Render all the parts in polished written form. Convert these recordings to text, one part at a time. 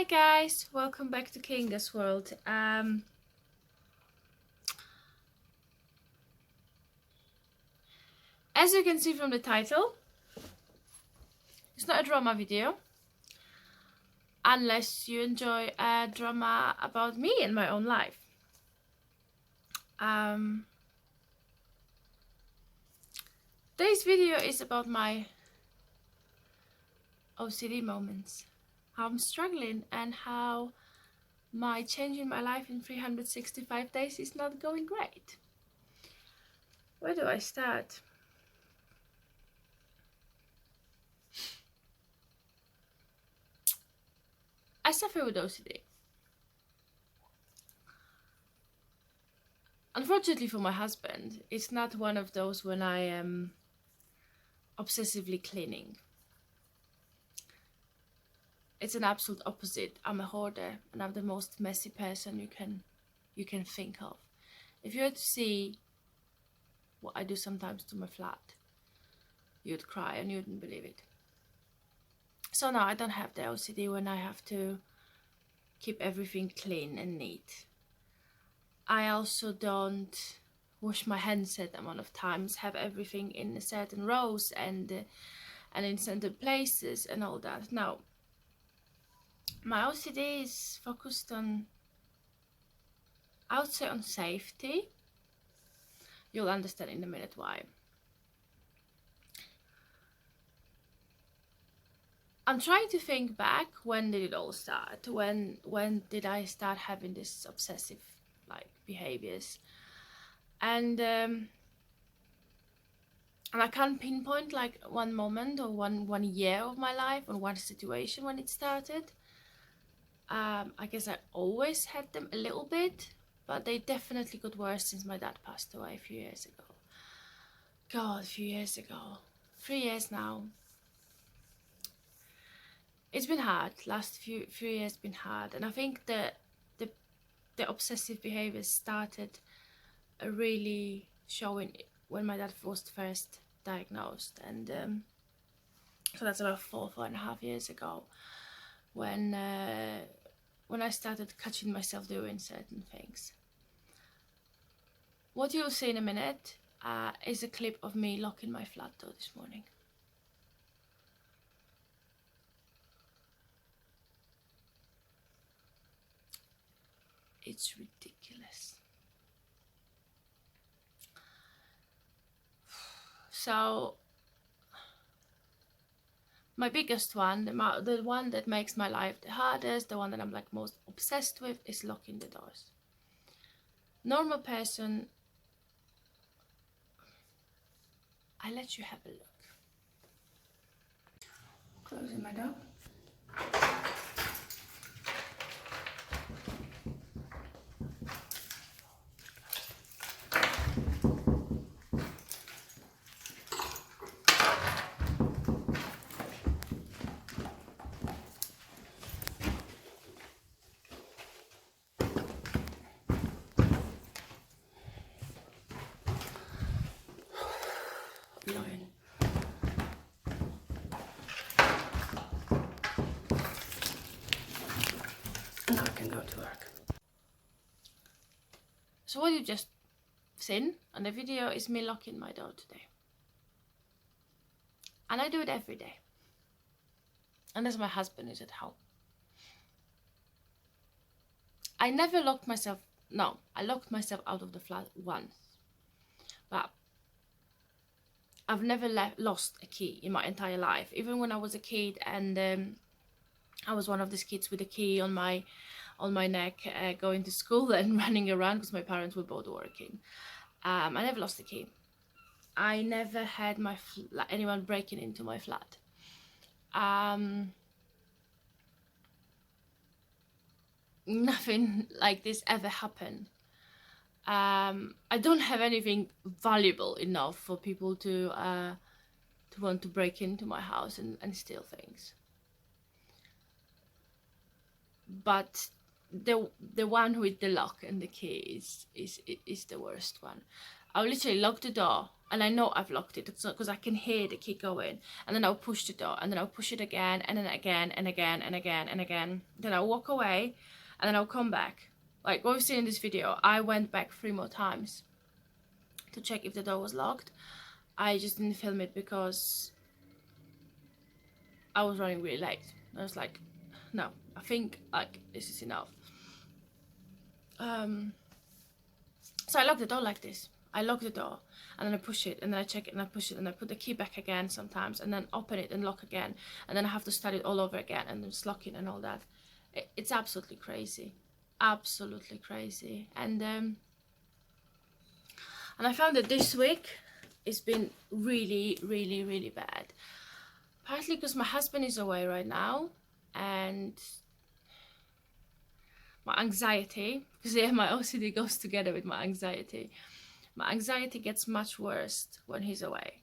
Hi guys, welcome back to Kinga's World. As you can see from the title, it's not a drama video, unless you enjoy a drama about me and my own life. Today's video is about my OCD moments, how I'm struggling and how my change in my life in 365 days is not going great. Where do I start? I suffer with OCD. Unfortunately for my husband, it's not one of those when I am obsessively cleaning. It's an absolute opposite. I'm a hoarder and I'm the most messy person you can think of. If you were to see what I do sometimes to my flat, you'd cry and you wouldn't believe it. So no, I don't have the OCD when I have to keep everything clean and neat. I also don't wash my hands set amount of times, have everything in certain rows and in certain places and all that. Now, my OCD is focused on, I would say, on safety. You'll understand in a minute why. I'm trying to think back, when did it all start? When did I start having this obsessive behaviors? And I can't pinpoint one moment or one year of my life or one situation when it started. I guess I always had them a little bit, but they definitely got worse since my dad passed away a few years ago. God, a few years ago. 3 years now. It's been hard. Last few years been hard, and I think the obsessive behaviors started really showing when my dad was first diagnosed, and so that's about 4.5 years ago when I started catching myself doing certain things. What you'll see in a minute is a clip of me locking my flat door this morning. It's ridiculous. So my biggest one, the one that makes my life the hardest, the one that I'm most obsessed with, is locking the doors. Normal person, I let you have a look. Closing my door. Annoying. Now I can go to work. So what you just seen on the video is me locking my door today. And I do it every day. Unless my husband is at home. I never locked myself, no, I locked myself out of the flat once. But I've never lost a key in my entire life. Even when I was a kid and I was one of these kids with a key on my neck, going to school and running around because my parents were both working. I never lost a key. I never had anyone breaking into my flat. Nothing like this ever happened. I don't have anything valuable enough for people to want to break into my house and steal things. But the one with the lock and the key is the worst one. I'll literally lock the door, and I know I've locked it because I can hear the key going, and then I'll push the door, and then I'll push it again, and then again and again and again and again. Then I'll walk away, and then I'll come back. Like what we've seen in this video, I went back 3 more times to check if the door was locked. I just didn't film it because I was running really late. I was like, no, I think like this is enough. So I lock the door like this. I lock the door, and then I push it, and then I check it, and I push it, and I put the key back again sometimes, and then open it and lock again, and then I have to start it all over again, and then just lock it and all that. It's absolutely crazy, absolutely crazy. And I found that this week it's been really, really, really bad. Partly because my husband is away right now, and my anxiety, because yeah, my OCD goes together with my anxiety. My anxiety gets much worse when he's away,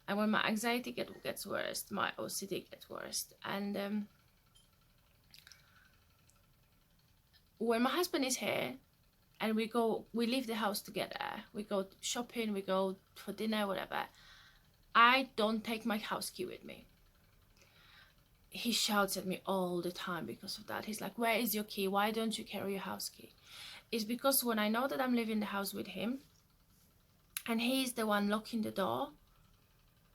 and when my anxiety gets worse, my OCD gets worse. And when my husband is here, and we leave the house together, we go shopping, we go for dinner, whatever, I don't take my house key with me. He shouts at me all the time because of that. He's like, where is your key? Why don't you carry your house key? It's because when I know that I'm leaving the house with him, and he's the one locking the door,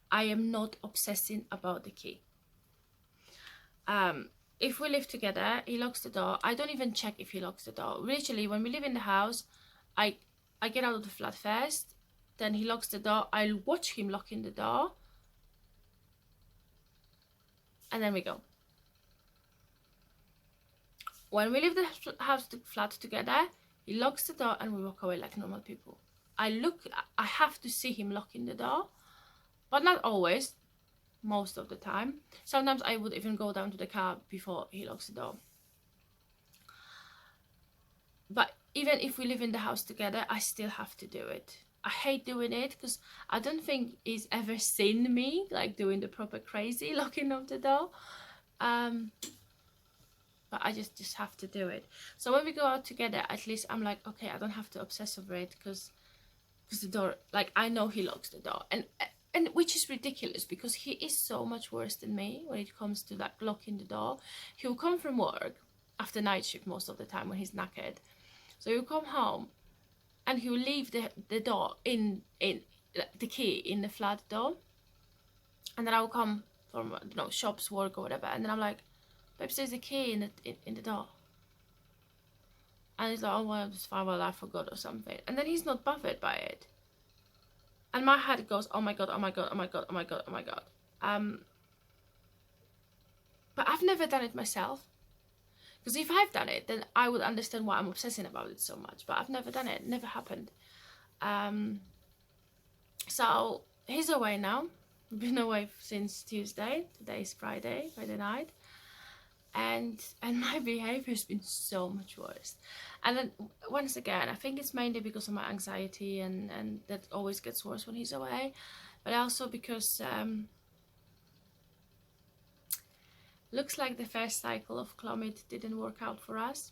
I am not obsessing about the key. If we live together, he locks the door. I don't even check if he locks the door. Literally, when we live in the house, I get out of the flat first, then he locks the door. I'll watch him locking the door, and then we go. When we leave the flat together, he locks the door and we walk away like normal people. I have to see him locking the door, but not always, most of the time. Sometimes I would even go down to the car before he locks the door. But even if we live in the house together, I still have to do it. I hate doing it because I don't think he's ever seen me like doing the proper crazy locking of the door. But I just have to do it. So when we go out together, at least I'm like, okay, I don't have to obsess over it because the door, like, I know he locks the door, and which is ridiculous because he is so much worse than me when it comes to like locking the door. He'll come from work after night shift most of the time when he's knackered, so he'll come home and he'll leave the door in the key in the flat door, and then I'll come from shops, work or whatever, and then I'm like, babes, there's a key in the door. And he's like, oh, well, it's fine, well, I forgot or something. And then he's not bothered by it. And my head goes, oh my God, oh my God, oh my God, oh my God, oh my God. But I've never done it myself. Because if I've done it, then I would understand why I'm obsessing about it so much. But I've never done it. It never happened. So he's away now. We've been away since Tuesday. Today is Friday night. And my behavior has been so much worse. And then once again, I think it's mainly because of my anxiety, and that always gets worse when he's away, but also because looks like the first cycle of Clomid didn't work out for us.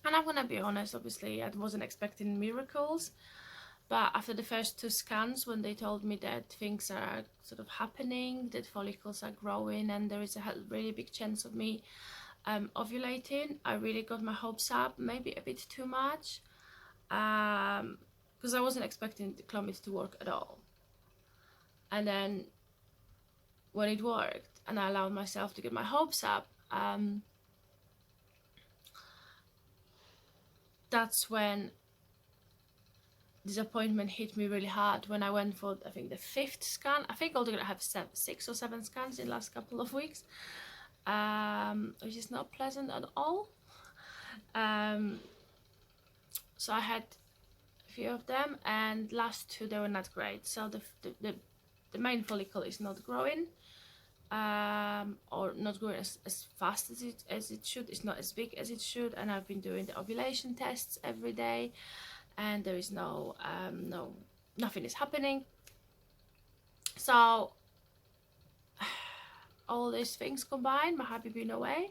And I'm gonna be honest, obviously I wasn't expecting miracles, but after the first 2 scans, when they told me that things are sort of happening, that follicles are growing, and there is a really big chance of me ovulating, I really got my hopes up, maybe a bit too much, because I wasn't expecting the Clomid to work at all. And then when it worked, and I allowed myself to get my hopes up, that's when disappointment hit me really hard. When I went for, I think, the 5th scan. I think altogether I have 6 or 7 scans in the last couple of weeks, which is not pleasant at all. So I had a few of them, and last 2 they were not great. So the main follicle is not growing, or not growing as fast as it should. It's not as big as it should, and I've been doing the ovulation tests every day, and there is nothing is happening. So all these things combined, my hubby being away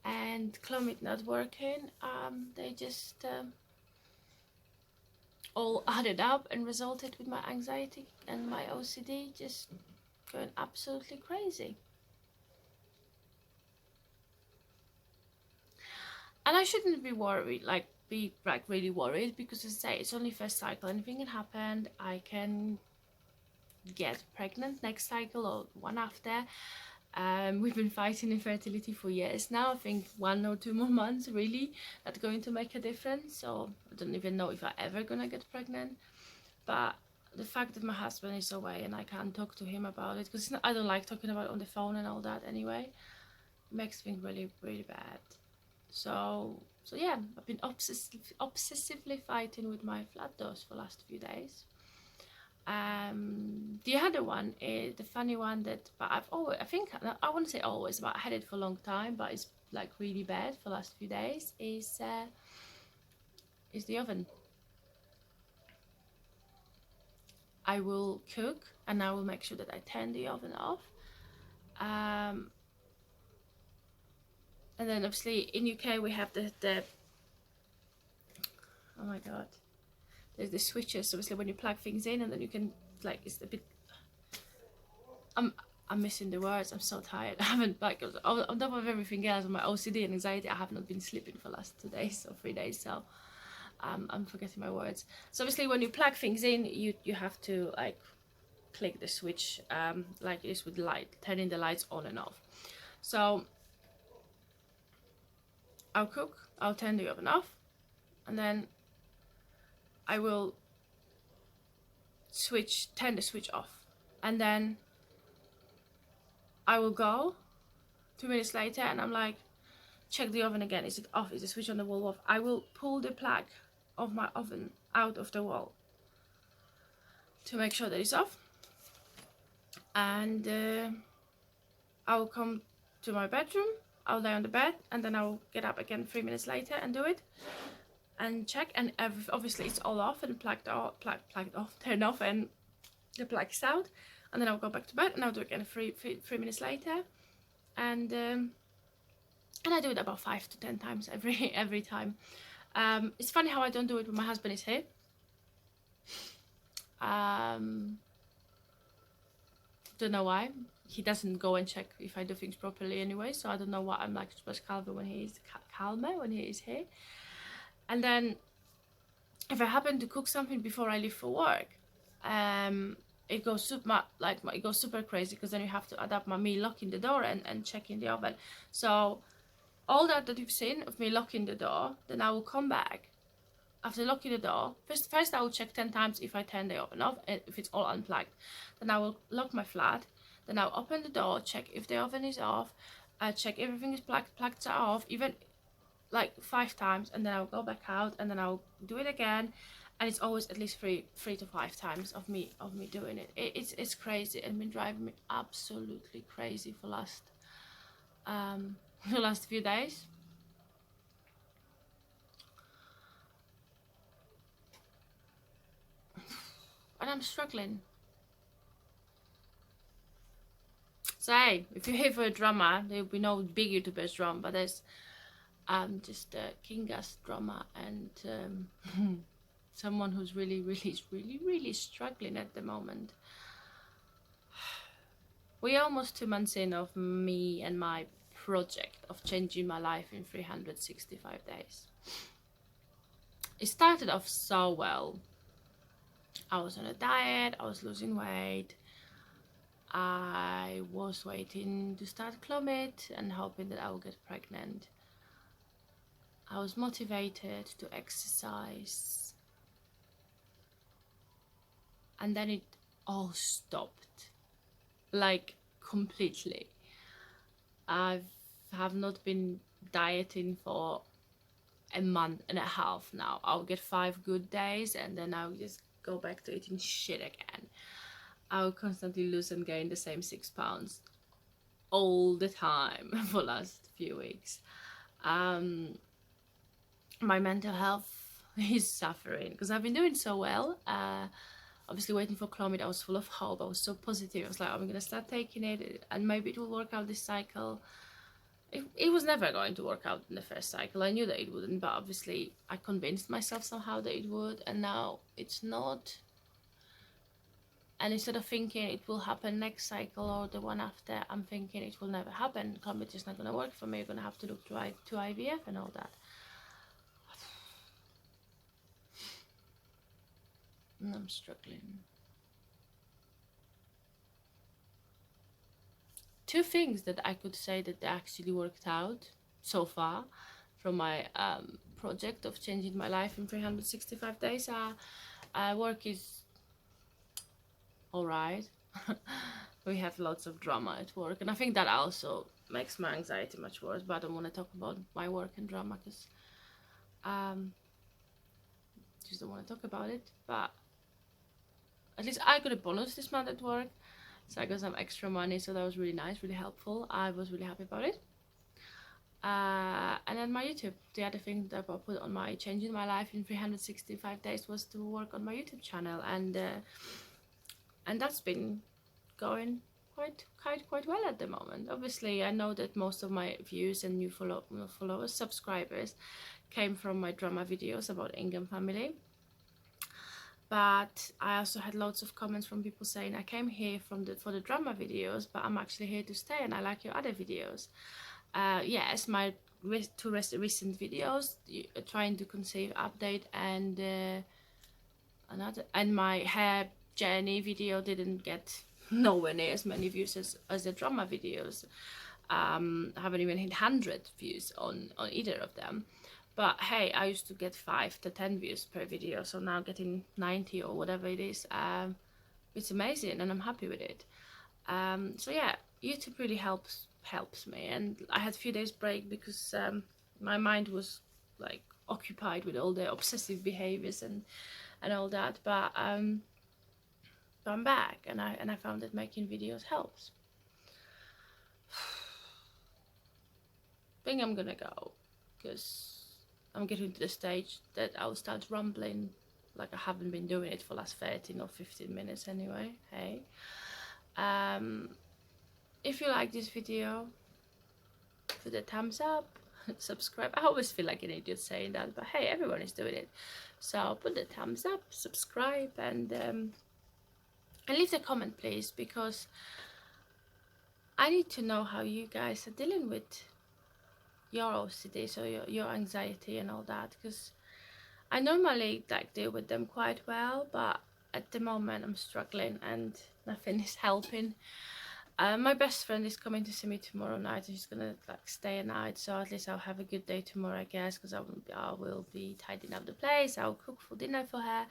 and Clomid not working, they just all added up and resulted with my anxiety and my OCD just going absolutely crazy. And I shouldn't be worried, like be like really worried, because as I say, it's only first cycle. Anything can happen. I can get pregnant next cycle or one after. We've been fighting infertility for years now. I think 1 or 2 more months really that's going to make a difference. So I don't even know if I'm ever gonna get pregnant. But the fact that my husband is away and I can't talk to him about it, because I don't like talking about it on the phone and all that anyway, makes things really, really bad. So yeah, I've been obsessively fighting with my flat dose for the last few days. The other one is the funny one that, but I think I wouldn't say always, but I had it for a long time, but it's like really bad for the last few days. Is the oven. I will cook and I will make sure that I turn the oven off. And then obviously in UK we have the oh my god, there's the switches. Obviously when you plug things in and then you can, like, it's a bit. I'm missing the words. I'm so tired. I haven't, like, on top of everything else, my OCD and anxiety, I have not been sleeping for the last 2 days or 3 days. So I'm forgetting my words. So obviously when you plug things in, you have to like click the switch, like this with light, turning the lights on and off. So I'll cook, I'll turn the oven off, and then I will turn the switch off, and then I will go 2 minutes later and I'm like, check the oven again, is it off, is the switch on the wall off? I will pull the plug of my oven out of the wall to make sure that it's off, and I will come to my bedroom, I'll lay on the bed, and then I'll get up again 3 minutes later and do it and check, and obviously it's all off and plugged off, turned off, and the plug is out, and then I'll go back to bed and I'll do it again 3 minutes later, and I do it about 5 to 10 times every time. It's funny how I don't do it when my husband is here. Don't know why. He doesn't go and check if I do things properly anyway, so I don't know why I'm like supposed calmer when he is here. And then if I happen to cook something before I leave for work, it goes super crazy, because then you have to adapt me locking the door and checking the oven. So all that you've seen of me locking the door, then I will come back after locking the door. First I will check 10 times if I turn the oven off, if it's all unplugged. Then I will lock my flat. Then I'll open the door, check if the oven is off, check everything is plugs are off, even like 5 times, and then I'll go back out and then I'll do it again, and it's always at least 3 to 5 times of me doing it. It's crazy and been driving me absolutely crazy for the last few days. And I'm struggling. So hey, if you're here for a drama, there will be no big YouTubers drum, but there's just a Kinga's drama and someone who's really struggling at the moment. We're almost 2 months in of me and my project of changing my life in 365 days. It started off so well. I was on a diet, I was losing weight, I was waiting to start Clomid and hoping that I would get pregnant. I was motivated to exercise, and then it all stopped, like completely. I have not been dieting for a month and a half now. I'll get 5 good days and then I'll just go back to eating shit again. I'll constantly lose and gain the same 6 pounds all the time for the last few weeks. My mental health is suffering because I've been doing so well. Obviously waiting for Clomid, I was full of hope. I was so positive. I was like, I'm gonna start taking it and maybe it will work out this cycle. it was never going to work out in the first cycle. I knew that it wouldn't, but obviously I convinced myself somehow that it would, and now it's not. And instead of thinking it will happen next cycle or the one after, I'm thinking it will never happen. Clomid is not going to work for me. You're going to have to look to IVF and all that. And I'm struggling. Two things that I could say that actually worked out so far from my project of changing my life in 365 days are work is alright. We have lots of drama at work, and I think that also makes my anxiety much worse, but I don't want to talk about my work and drama because just don't want to talk about it. But at least I got a bonus this month at work, so I got some extra money, so that was really nice, really helpful. I was really happy about it. And then my YouTube, the other thing that I put on my changing my life in 365 days was to work on my YouTube channel, and that's been going quite well at the moment. Obviously, I know that most of my views and new followers, subscribers, came from my drama videos about Ingham family. But I also had loads of comments from people saying I came here for the drama videos, but I'm actually here to stay and I like your other videos. Yes, my two recent videos, trying to conceive update and my hair journey video didn't get nowhere near as many views as the drama videos. I haven't even hit 100 views on either of them. But hey, I used to get 5 to 10 views per video, so now getting 90 or whatever it is, it's amazing and I'm happy with it. So yeah, YouTube really helps me, and I had a few days break because my mind was like occupied with all the obsessive behaviors and all that. But I'm back, and I found that making videos helps. I think I'm gonna go because I'm getting to the stage that I'll start rambling like I haven't been doing it for the last 13 or 15 minutes anyway. Hey, if you like this video, put a thumbs up, subscribe. I always feel like an idiot saying that, but hey, everyone is doing it. So put the thumbs up, subscribe, and leave a comment, please, because I need to know how you guys are dealing with your OCD, so your anxiety and all that, because I normally like deal with them quite well, but at the moment I'm struggling and nothing is helping. My best friend is coming to see me tomorrow night, and she's gonna like stay a night, so at least I'll have a good day tomorrow, I guess, because I will be tidying up the place. I'll cook for dinner for her.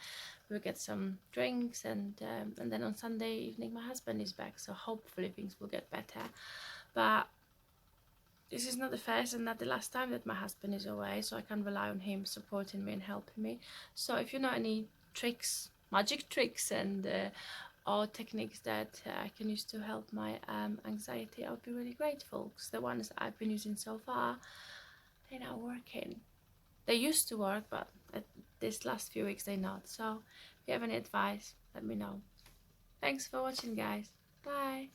We'll get some drinks, and then on Sunday evening my husband is back, so hopefully things will get better. But this is not the first and not the last time that my husband is away, so I can rely on him supporting me and helping me. So if you know any tricks, magic tricks, and or techniques that I can use to help my anxiety, I would be really grateful, because the ones I've been using so far, they're not working. They used to work, but this last few weeks they're not. So if you have any advice, let me know. Thanks for watching, guys. Bye.